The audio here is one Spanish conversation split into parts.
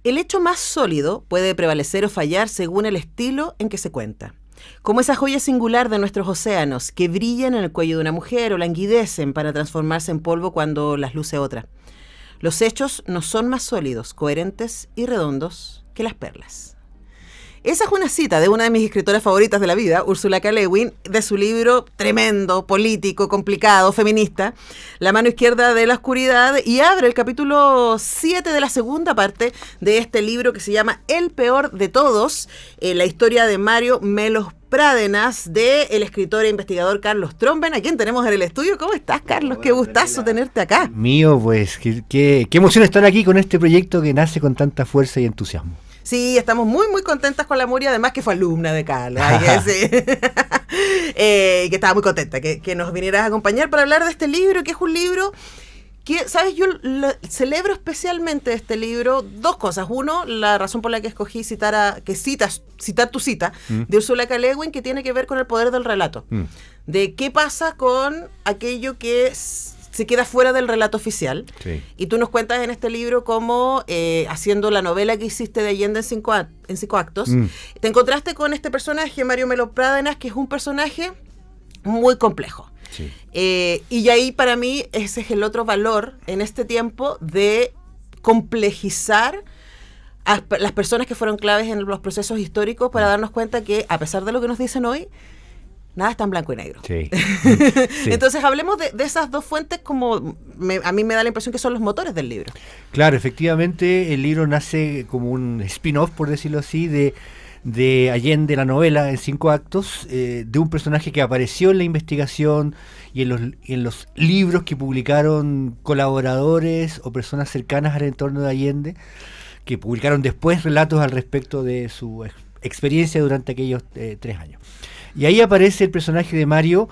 El hecho más sólido puede prevalecer o fallar según el estilo en que se cuenta. Como esa joya singular de nuestros océanos que brillan en el cuello de una mujer o languidecen para transformarse en polvo cuando las luce otra. Los hechos no son más sólidos, coherentes y redondos que las perlas. Esa es una cita de una de mis escritoras favoritas de la vida, Ursula K. Le Guin, de su libro tremendo, político, complicado, feminista, La mano izquierda de la oscuridad, y abre el capítulo 7 de la segunda parte de este libro que se llama El peor de todos, la historia de Mario Melos Prádenas, del escritor e investigador Carlos Tromben, a quien tenemos en el estudio. ¿Cómo estás, Carlos? Qué gustazo tenerte acá. Mío, pues, qué emoción estar aquí con este proyecto que nace con tanta fuerza y entusiasmo. Sí, estamos muy, muy contentas con la Muri, además que fue alumna de Carlos, hay que decir. Que estaba muy contenta que nos vinieras a acompañar para hablar de este libro, que es un libro que, ¿sabes? Yo celebro especialmente este libro, dos cosas. Uno, la razón por la que escogí citar tu cita de Ursula K. Le Guin, que tiene que ver con el poder del relato. De qué pasa con aquello que se queda fuera del relato oficial. Sí. Y tú nos cuentas en este libro cómo, haciendo la novela que hiciste de Allende en cinco actos, te encontraste con este personaje, Mario Melos Prádenas, que es un personaje muy complejo. Sí. Y ahí para mí ese es el otro valor en este tiempo de complejizar a las personas que fueron claves en los procesos históricos para darnos cuenta que, a pesar de lo que nos dicen hoy, nada está en blanco y negro. Sí. Sí. Entonces hablemos de esas dos fuentes, como a mí me da la impresión que son los motores del libro. Claro, efectivamente el libro nace como un spin-off, por decirlo así, de Allende, la novela en 5 actos, de un personaje que apareció en la investigación y en los libros que publicaron colaboradores o personas cercanas al entorno de Allende, que publicaron después relatos al respecto de su experiencia durante aquellos 3 años. Y ahí aparece el personaje de Mario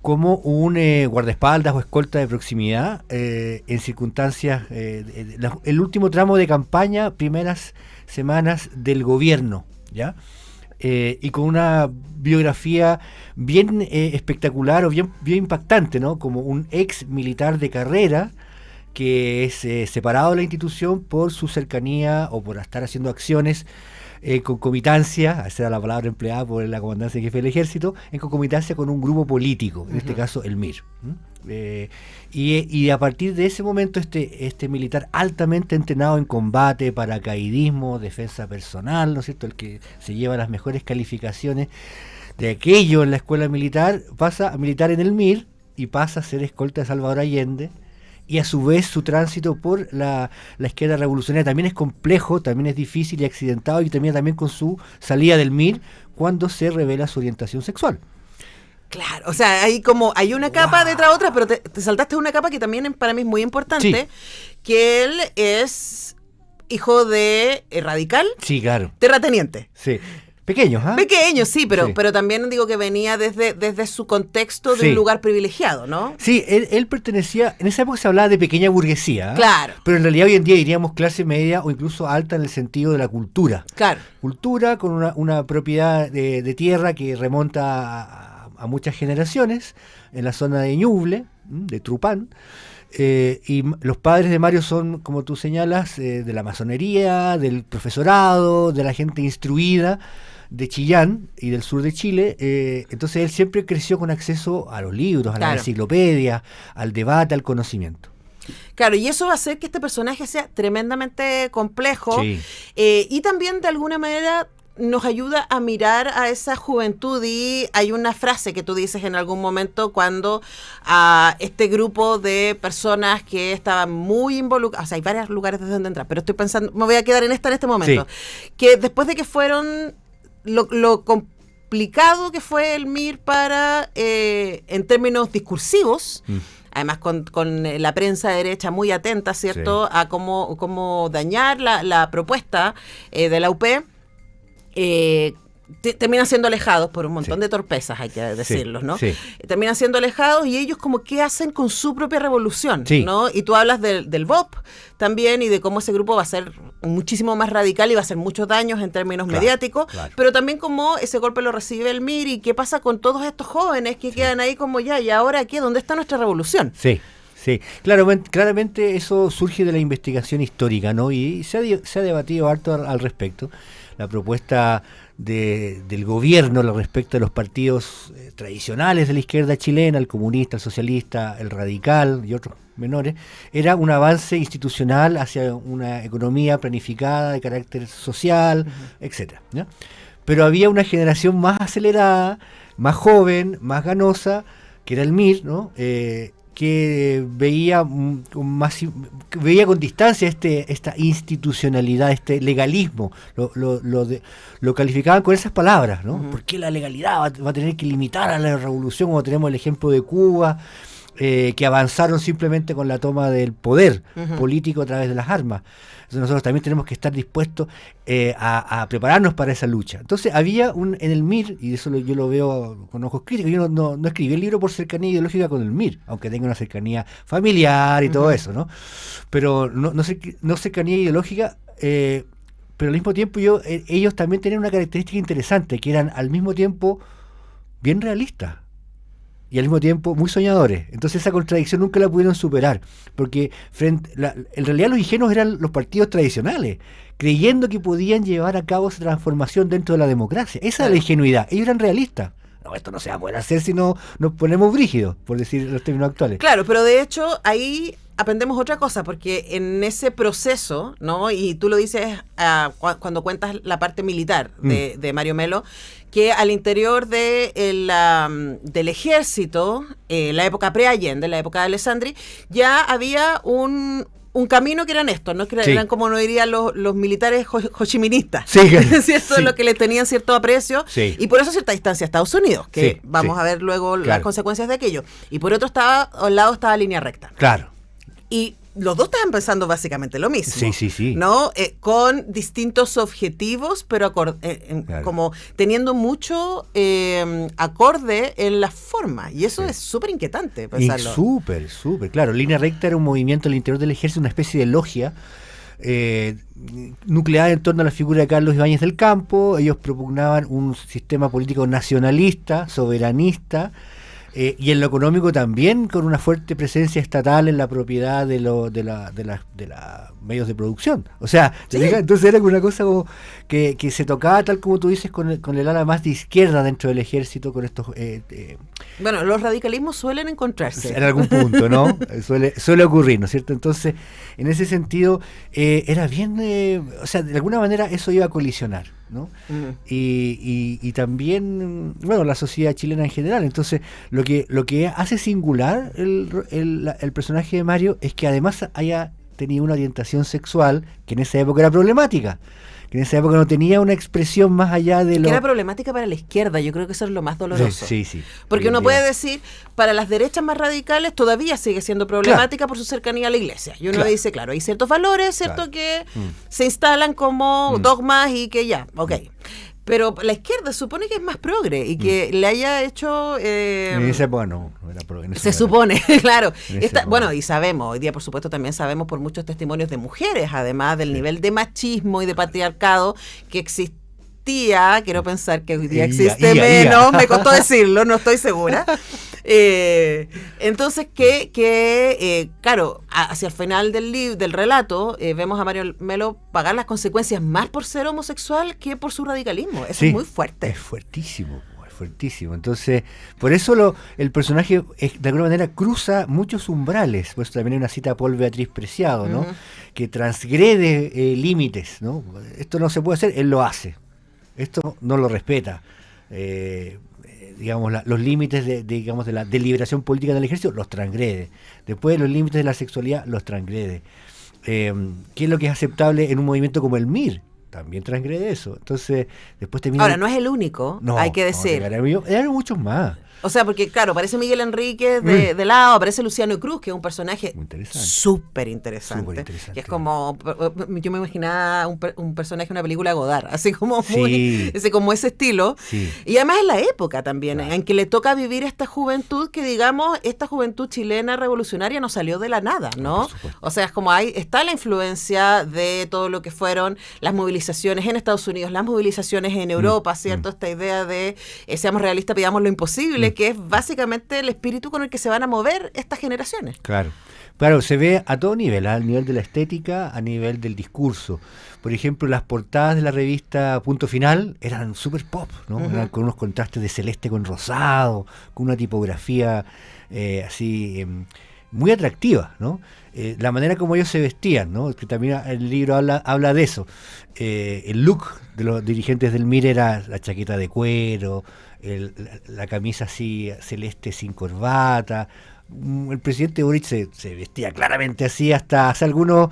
como un guardaespaldas o escolta de proximidad en circunstancias, el último tramo de campaña, primeras semanas del gobierno, ¿ya? Y con una biografía bien espectacular o bien impactante, ¿no? Como un ex militar de carrera que es separado de la institución por su cercanía o por estar haciendo acciones en concomitancia, esa era la palabra empleada por la comandancia jefe del ejército, en concomitancia con un grupo político, en este caso el MIR. Y a partir de ese momento este militar altamente entrenado en combate, paracaidismo, defensa personal, ¿no es cierto?, el que se lleva las mejores calificaciones de aquello en la escuela militar, pasa a militar en el MIR y pasa a ser escolta de Salvador Allende. Y a su vez su tránsito por la izquierda revolucionaria también es complejo, también es difícil y accidentado, y termina también con su salida del MIR cuando se revela su orientación sexual. Claro, o sea, hay una capa detrás de otra, pero te saltaste una capa que también para mí es muy importante, sí. Que él es hijo de radical, sí, claro, terrateniente. Sí. Pequeños, ¿ah? Pequeños, sí, pero también digo que venía desde su contexto de un lugar privilegiado, ¿no? Sí, él pertenecía, en esa época se hablaba de pequeña burguesía, claro, pero en realidad hoy en día diríamos clase media o incluso alta en el sentido de la cultura. Claro. Cultura con una propiedad de tierra que remonta a muchas generaciones, en la zona de Ñuble, de Trupán. Y los padres de Mario son, como tú señalas, de la masonería, del profesorado, de la gente instruida de Chillán y del sur de Chile. Entonces él siempre creció con acceso a los libros, a la enciclopedia, al debate, al conocimiento. Claro, y eso va a hacer que este personaje sea tremendamente complejo, sí. Y también de alguna manera nos ayuda a mirar a esa juventud. Y hay una frase que tú dices en algún momento cuando a este grupo de personas que estaban muy involucradas, o sea, hay varios lugares desde donde entrar, pero estoy pensando, me voy a quedar en este momento, sí. Que después de que fueron lo complicado que fue el MIR para, en términos discursivos, además con la prensa derecha muy atenta, ¿cierto?, sí. A cómo dañar la propuesta de la UP, terminan siendo alejados por un montón de torpezas, hay que decirlos, ¿no? Sí. Terminan siendo alejados y ellos como qué hacen con su propia revolución, ¿no? Y tú hablas del BOP también y de cómo ese grupo va a ser muchísimo más radical y va a hacer muchos daños en términos mediáticos, pero también cómo ese golpe lo recibe el MIR y qué pasa con todos estos jóvenes que quedan ahí como ya, ¿y ahora qué? ¿Dónde está nuestra revolución? Sí. Sí, claramente eso surge de la investigación histórica, ¿no? Y se ha debatido harto al respecto. La propuesta del gobierno respecto a los partidos tradicionales de la izquierda chilena, el comunista, el socialista, el radical y otros menores, era un avance institucional hacia una economía planificada de carácter social, etcétera, ¿ya? Pero había una generación más acelerada, más joven, más ganosa, que era el MIR, ¿no? Que veía con distancia esta institucionalidad, este legalismo, lo calificaban con esas palabras, ¿no? ¿Por qué la legalidad va a tener que limitar a la revolución? Como tenemos el ejemplo de Cuba, que avanzaron simplemente con la toma del poder político a través de las armas. Entonces nosotros también tenemos que estar dispuestos a prepararnos para esa lucha. Entonces había en el MIR, y eso yo lo veo con ojos críticos, yo no escribí el libro por cercanía ideológica con el MIR, aunque tenga una cercanía familiar y todo eso, ¿no? Pero no cercanía ideológica, pero al mismo tiempo ellos también tenían una característica interesante, que eran al mismo tiempo bien realistas y al mismo tiempo muy soñadores. Entonces esa contradicción nunca la pudieron superar, porque en realidad los ingenuos eran los partidos tradicionales, creyendo que podían llevar a cabo esa transformación dentro de la democracia. Esa era la ingenuidad. Ellos eran realistas. No, esto no se va a poder hacer si no nos ponemos brígidos, por decir los términos actuales. Claro, pero de hecho ahí aprendemos otra cosa, porque en ese proceso, ¿no? Y tú lo dices cuando cuentas la parte militar de Mario Melo, que al interior del ejército, la época pre-Allende, la época de Alessandri, ya había un camino que eran estos, ¿no? Que eran, como no dirían los militares hochiministas, ¿cierto? Lo que le tenían cierto aprecio, y por eso cierta distancia a Estados Unidos, que vamos a ver luego las consecuencias de aquello. Y por otro lado estaba Línea Recta. Claro. Y los dos estaban pensando básicamente lo mismo. Sí. ¿No? Con distintos objetivos, pero como teniendo mucho acorde en la forma. Y eso es súper inquietante pensarlo. Súper, claro. Línea Recta era un movimiento al interior del ejército, una especie de logia nucleada en torno a la figura de Carlos Ibáñez del Campo. Ellos propugnaban un sistema político nacionalista, soberanista, y en lo económico también, con una fuerte presencia estatal en la propiedad de los medios de producción. O sea, entonces era una cosa como que se tocaba, tal como tú dices, con el ala más de izquierda dentro del ejército, con estos... bueno, los radicalismos suelen encontrarse. En algún punto, ¿no? suele ocurrir, ¿no es cierto? Entonces, en ese sentido, era bien... o sea, de alguna manera eso iba a colisionar, ¿no? Y también, bueno, la sociedad chilena en general. Entonces, lo que hace singular el personaje de Mario es que además haya tenido una orientación sexual que en esa época era problemática, que en esa época no tenía una expresión más allá de lo... Que era problemática para la izquierda, yo creo que eso es lo más doloroso. Sí. Porque uno puede decir, para las derechas más radicales todavía sigue siendo problemática por su cercanía a la iglesia. Y uno dice, claro, hay ciertos valores, ¿cierto? Que se instalan como dogmas y que ya, Pero la izquierda supone que es más progre y que le haya hecho... en esa época no era progre. Se supone, claro. Bueno, y sabemos, hoy día por supuesto también sabemos por muchos testimonios de mujeres, además del nivel de machismo y de patriarcado que existía. Quiero pensar que hoy día existe menos, me costó decirlo, no estoy segura. Entonces claro, hacia el final del relato vemos a Mario Melo pagar las consecuencias más por ser homosexual que por su radicalismo. Eso es muy fuerte. Es fuertísimo. Entonces, por eso el personaje de alguna manera cruza muchos umbrales. Por eso también hay una cita a Paul Beatriz Preciado, ¿no? Que transgrede límites, ¿no? Esto no se puede hacer, él lo hace. Esto no lo respeta. Digamos, los límites de la deliberación política del ejército los transgrede. Después los límites de la sexualidad los transgrede. ¿Qué es lo que es aceptable en un movimiento como el MIR? También transgrede eso. Entonces, después termina... Ahora, no es el único, hay que decir. Eran muchos más. O sea, porque claro, aparece Miguel Enríquez de lado, aparece Luciano Cruz, que es un personaje súper interesante. Que es como, yo me imaginaba un personaje de una película de Godard, así como como ese estilo. Y además en la época también, en que le toca vivir esta juventud, que digamos, esta juventud chilena revolucionaria no salió de la nada, ¿no? O sea, es como está la influencia de todo lo que fueron las movilizaciones movilizaciones en Estados Unidos, las movilizaciones en Europa, ¿cierto? Esta idea de seamos realistas, pidamos lo imposible, que es básicamente el espíritu con el que se van a mover estas generaciones. Claro. Claro, se ve a todo nivel, al nivel de la estética, a nivel del discurso. Por ejemplo, las portadas de la revista Punto Final eran súper pop, ¿no? Eran con unos contrastes de celeste con rosado, con una tipografía muy atractiva, ¿no? La manera como ellos se vestían, ¿no? Que también el libro habla de eso. El look de los dirigentes del MIR era la chaqueta de cuero, la camisa así celeste sin corbata. El presidente Boric se vestía claramente así hasta hace algunos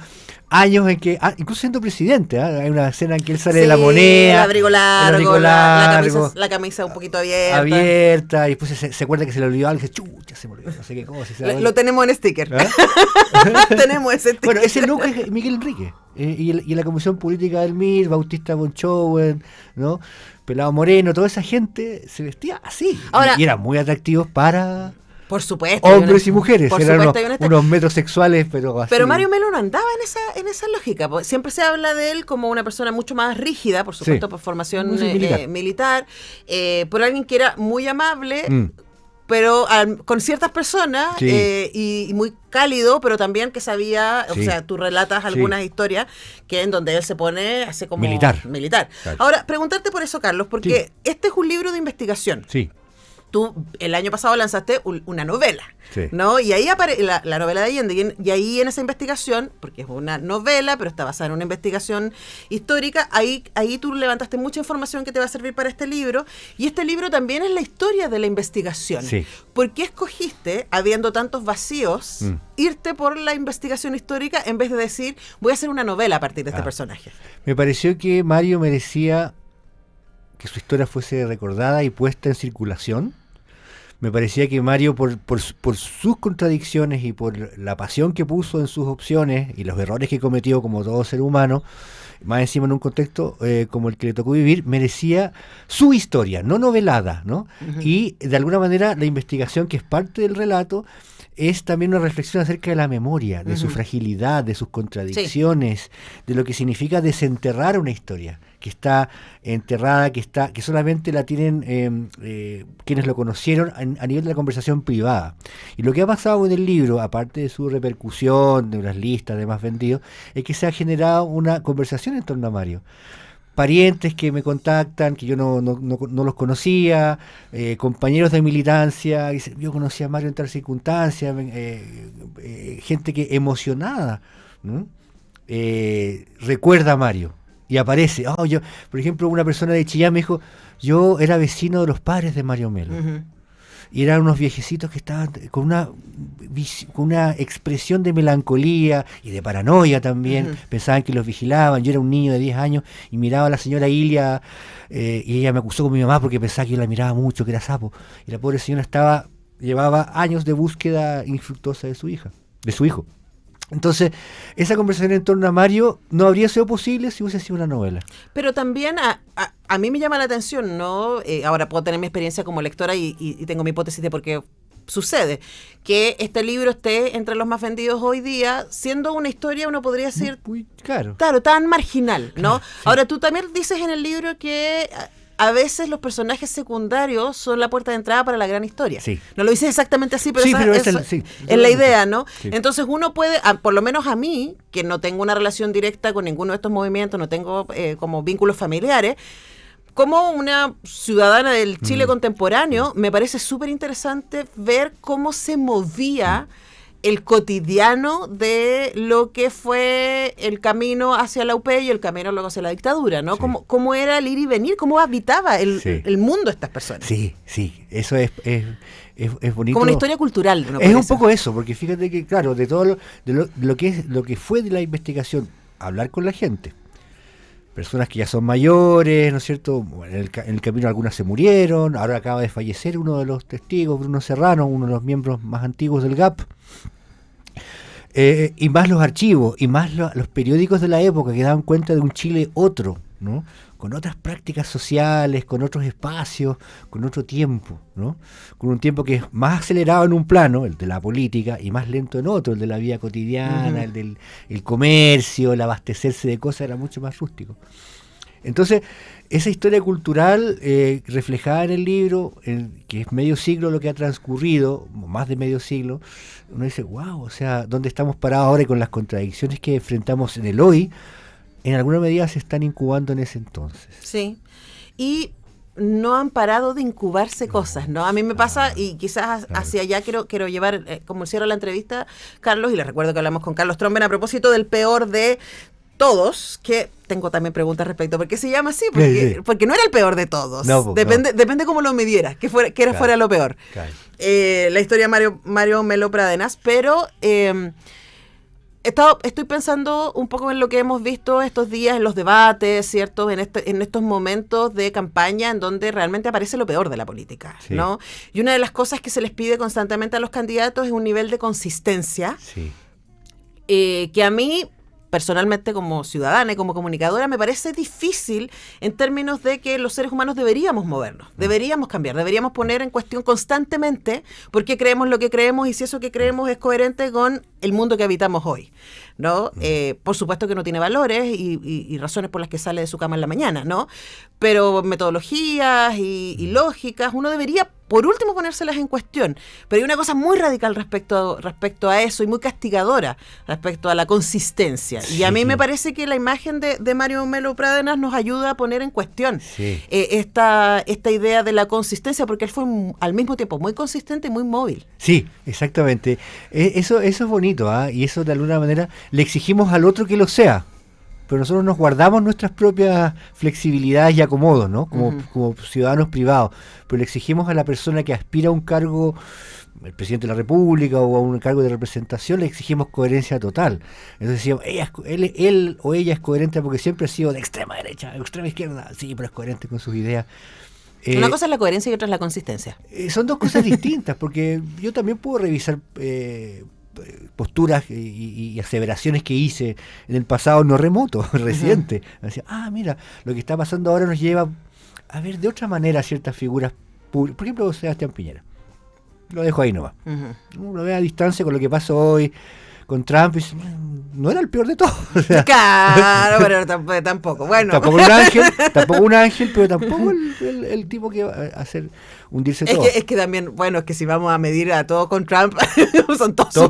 años en que, incluso siendo presidente, hay una escena en que él sale de la moneda, el abrigo largo, la camisa un poquito abierta, y después se acuerda que se le olvidó algo, y dice, chucha, se me olvidó, no sé qué cosa. Lo tenemos en sticker. Tenemos ese sticker. Bueno, ese look es Miguel Enrique, y la Comisión Política del MIR, Bautista Bonchowen, ¿no? Pelado Moreno, toda esa gente se vestía así. Ahora, y eran muy atractivos para... Por supuesto. Hombres y mujeres, eran unos metrosexuales, pero así. Pero Mario Melo no andaba en esa lógica. Siempre se habla de él como una persona mucho más rígida, por supuesto, por formación militar, por alguien que era muy amable, pero con ciertas personas, y muy cálido, pero también que sabía, o sea, tú relatas algunas historias que en donde él se pone, hace como... Militar. Claro. Ahora, preguntarte por eso, Carlos, porque este es un libro de investigación. Sí. Tú el año pasado lanzaste una novela, ¿no? Y ahí aparece la novela de Allende, y ahí en esa investigación, porque es una novela, pero está basada en una investigación histórica, ahí tú levantaste mucha información que te va a servir para este libro, y este libro también es la historia de la investigación. Sí. ¿Por qué escogiste, habiendo tantos vacíos, irte por la investigación histórica en vez de decir, voy a hacer una novela a partir de este personaje? Me pareció que Mario merecía que su historia fuese recordada y puesta en circulación. Me parecía que Mario, por sus contradicciones y por la pasión que puso en sus opciones y los errores que cometió como todo ser humano, más encima en un contexto como el que le tocó vivir, merecía su historia, no novelada, ¿no? Y de alguna manera la investigación, que es parte del relato, es también una reflexión acerca de la memoria, de su fragilidad, de sus contradicciones, de lo que significa desenterrar una historia que está enterrada, que solamente la tienen quienes lo conocieron a nivel de la conversación privada. Y lo que ha pasado en el libro, aparte de su repercusión, de unas listas de más vendidos, es que se ha generado una conversación en torno a Mario. Parientes que me contactan, que yo no los conocía, compañeros de militancia, dicen, yo conocí a Mario en tal circunstancia, gente que emocionada, ¿no? Recuerda a Mario y aparece. Por ejemplo, una persona de Chillán me dijo, yo era vecino de los padres de Mario Melo. Y eran unos viejecitos que estaban con una expresión de melancolía y de paranoia también. Pensaban que los vigilaban. Yo era un niño de 10 años y miraba a la señora Ilia, y ella me acusó con mi mamá porque pensaba que yo la miraba mucho, que era sapo. Y la pobre señora llevaba años de búsqueda infructuosa de su hijo. Entonces, esa conversación en torno a Mario no habría sido posible si hubiese sido una novela. Pero también a mí me llama la atención, ¿no? Ahora puedo tener mi experiencia como lectora y tengo mi hipótesis de por qué sucede que este libro esté entre los más vendidos hoy día, siendo una historia, uno podría decir, claro, tan marginal, ¿no? Sí. Ahora, tú también dices en el libro que a veces los personajes secundarios son la puerta de entrada para la gran historia. Sí. No lo dices exactamente así, pero, es la idea, ¿no? Sí. Entonces uno puede, por lo menos a mí, que no tengo una relación directa con ninguno de estos movimientos, no tengo como vínculos familiares, como una ciudadana del Chile contemporáneo, me parece súper interesante ver cómo se movía el cotidiano de lo que fue el camino hacia la UP y el camino luego hacia la dictadura, ¿no? Sí. Cómo era el ir y venir, cómo habitaba el mundo estas personas. Sí, eso es bonito. Como una historia cultural. Es un poco eso, porque fíjate que, claro, de todo lo que fue de la investigación, hablar con la gente. Personas que ya son mayores, ¿no es cierto? En el camino algunas se murieron, ahora acaba de fallecer uno de los testigos, Bruno Serrano, uno de los miembros más antiguos del GAP. Y más los archivos, y más los periódicos de la época que daban cuenta de un Chile otro, ¿no? Con otras prácticas sociales, con otros espacios, con otro tiempo, ¿no? Con un tiempo que es más acelerado en un plano, el de la política, y más lento en otro, el de la vida cotidiana, el del el comercio, el abastecerse de cosas era mucho más rústico. Entonces, esa historia cultural reflejada en el libro, que es medio siglo lo que ha transcurrido, más de medio siglo, uno dice, wow, o sea, ¿dónde estamos parados ahora y con las contradicciones que enfrentamos en el hoy? En alguna medida se están incubando en ese entonces. Sí. Y no han parado de incubarse cosas, ¿no? A mí me pasa, y quizás hacia allá quiero llevar, como cierro la entrevista, Carlos, y les recuerdo que hablamos con Carlos Tromben a propósito del peor de todos, que tengo también preguntas respecto, ¿por qué se llama así? Porque no era el peor de todos. No, depende cómo lo midieras, que fuera lo peor. Claro. La historia de Mario Melo Pradenas, pero estoy pensando un poco en lo que hemos visto estos días en los debates, ¿cierto? En estos momentos de campaña en donde realmente aparece lo peor de la política, ¿no? Y una de las cosas que se les pide constantemente a los candidatos es un nivel de consistencia, que a mí personalmente como ciudadana y como comunicadora me parece difícil en términos de que los seres humanos deberíamos movernos, deberíamos cambiar, deberíamos poner en cuestión constantemente por qué creemos lo que creemos y si eso que creemos es coherente con el mundo que habitamos hoy, ¿no? Por supuesto que no tiene valores y razones por las que sale de su cama en la mañana, ¿no? Pero metodologías y lógicas, uno debería por último ponérselas en cuestión. Pero hay una cosa muy radical respecto a eso y muy castigadora respecto a la consistencia. Y a mí me parece que la imagen de Mario Melo Pradenas nos ayuda a poner en cuestión esta idea de la consistencia, porque él fue al mismo tiempo muy consistente y muy móvil. Sí, exactamente. Eso es bonito, ¿ah? Y eso de alguna manera le exigimos al otro que lo sea. Pero nosotros nos guardamos nuestras propias flexibilidades y acomodos, ¿no? Como ciudadanos privados. Pero le exigimos a la persona que aspira a un cargo, el presidente de la República o a un cargo de representación, le exigimos coherencia total. Entonces decíamos, él o ella es coherente porque siempre ha sido de extrema derecha, de extrema izquierda. Sí, pero es coherente con sus ideas. Una cosa es la coherencia y otra es la consistencia. Son dos cosas distintas, porque yo también puedo revisar posturas y aseveraciones que hice en el pasado no remoto, reciente. Decía, mira, lo que está pasando ahora nos lleva a ver de otra manera ciertas figuras públicas. Por ejemplo, Sebastián Piñera. Lo dejo ahí nomás. Uno ve a distancia con lo que pasó hoy con Trump y dice, no era el peor de todos. O sea, claro, pero tampoco. Bueno. Tampoco un ángel, pero tampoco el tipo que va a hacer hundirse todo. Es que también, bueno, es que si vamos a medir a todo con Trump, son todos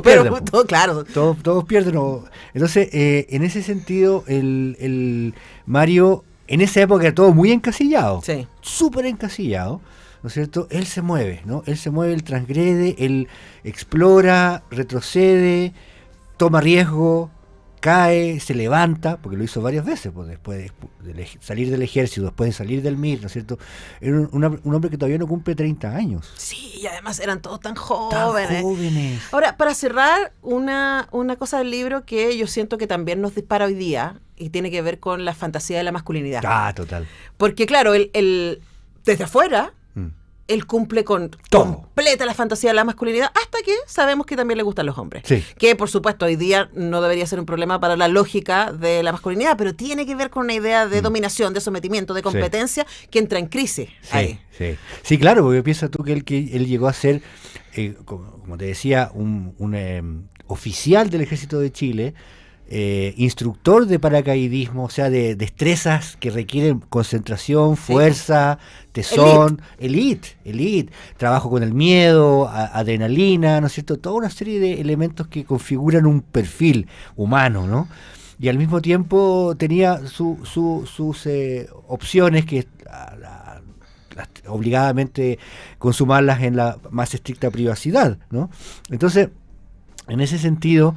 claro. Todos pierden. No. Entonces, en ese sentido, el Mario, en esa época era todo muy encasillado. Sí. Súper encasillado. ¿No es cierto? Él se mueve, ¿no? Él se mueve, él transgrede, él explora, retrocede, toma riesgo, cae, se levanta, porque lo hizo varias veces, pues, después de salir del ejército, después de salir del MIR, ¿no es cierto? Era un hombre que todavía no cumple 30 años. Sí, y además eran todos tan jóvenes. Jóvenes. Ahora, para cerrar, una cosa del libro que yo siento que también nos dispara hoy día, y tiene que ver con la fantasía de la masculinidad. Total. Porque claro, desde afuera, él cumple con completa la fantasía de la masculinidad, hasta que sabemos que también le gustan los hombres. Sí. Que, por supuesto, hoy día no debería ser un problema para la lógica de la masculinidad, pero tiene que ver con una idea de dominación, de sometimiento, de competencia, que entra en crisis ahí. Sí, claro, porque piensa tú que él llegó a ser, como te decía, un oficial del Ejército de Chile, instructor de paracaidismo, o sea, de destrezas que requieren concentración, fuerza, tesón, elite, trabajo con el miedo, adrenalina, ¿no es cierto? Toda una serie de elementos que configuran un perfil humano, ¿no? Y al mismo tiempo tenía sus opciones que obligadamente consumarlas en la más estricta privacidad, ¿no? Entonces, en ese sentido,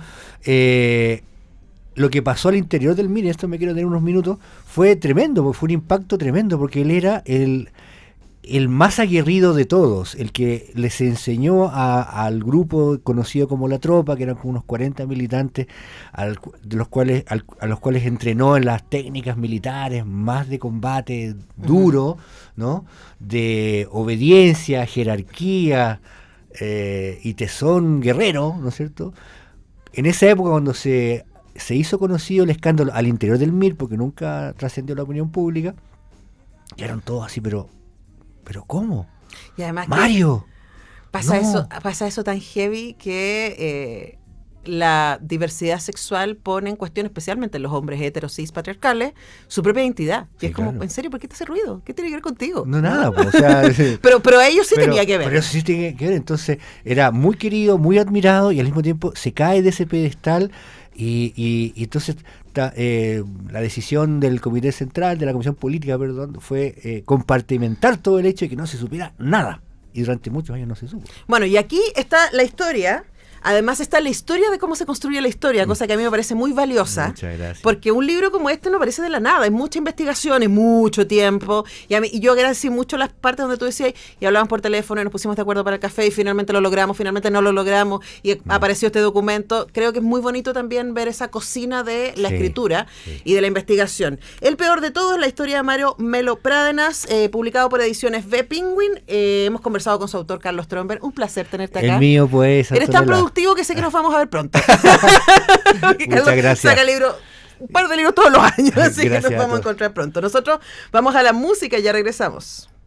lo que pasó al interior del MIR, esto me quiero tener unos minutos, fue tremendo, porque fue un impacto tremendo, porque él era el más aguerrido de todos, el que les enseñó al grupo conocido como La Tropa, que eran como unos 40 militantes, a los cuales entrenó en las técnicas militares más de combate duro, ¿no? De obediencia, jerarquía y tesón guerrero, ¿no es cierto? En esa época, cuando se se hizo conocido el escándalo al interior del MIR, porque nunca trascendió la opinión pública, quedaron todos así, pero ¿cómo? Y además ¡Mario! Pasa No. eso tan heavy que la diversidad sexual pone en cuestión, especialmente en los hombres heteros cis patriarcales, su propia identidad. Y Sí, es como, claro. ¿en serio por qué te hace ruido? ¿Qué tiene que ver contigo? No, nada, pues, o sea... Pero a ellos sí tenía que ver. Pero eso sí tenía que ver, entonces era muy querido, muy admirado y al mismo tiempo se cae de ese pedestal y entonces la decisión del Comité Central, de la Comisión Política, perdón, fue compartimentar todo el hecho de que no se supiera nada y durante muchos años no se supo. Bueno, y aquí está la historia. Además está la historia de cómo se construye la historia, cosa que a mí me parece muy valiosa. Muchas gracias. Porque un libro como este no aparece de la nada, es mucha investigación, es mucho tiempo. Y yo agradecí mucho las partes donde tú decías, y hablaban por teléfono y nos pusimos de acuerdo para el café y finalmente lo logramos, finalmente no lo logramos y apareció este documento. Creo que es muy bonito también ver esa cocina de la escritura y de la investigación. El peor de todo es la historia de Mario Melo Prádenas, publicado por Ediciones V Penguin. Hemos conversado con su autor, Carlos Tromber. Un placer tenerte acá. El mío, pues, Eres tan Antonella. productivo que sé que nos vamos a ver pronto. Muchas gracias. Saca un par de libros todos los años, así que Gracias nos a vamos a todos. encontrar pronto. Nosotros vamos a la música y ya regresamos.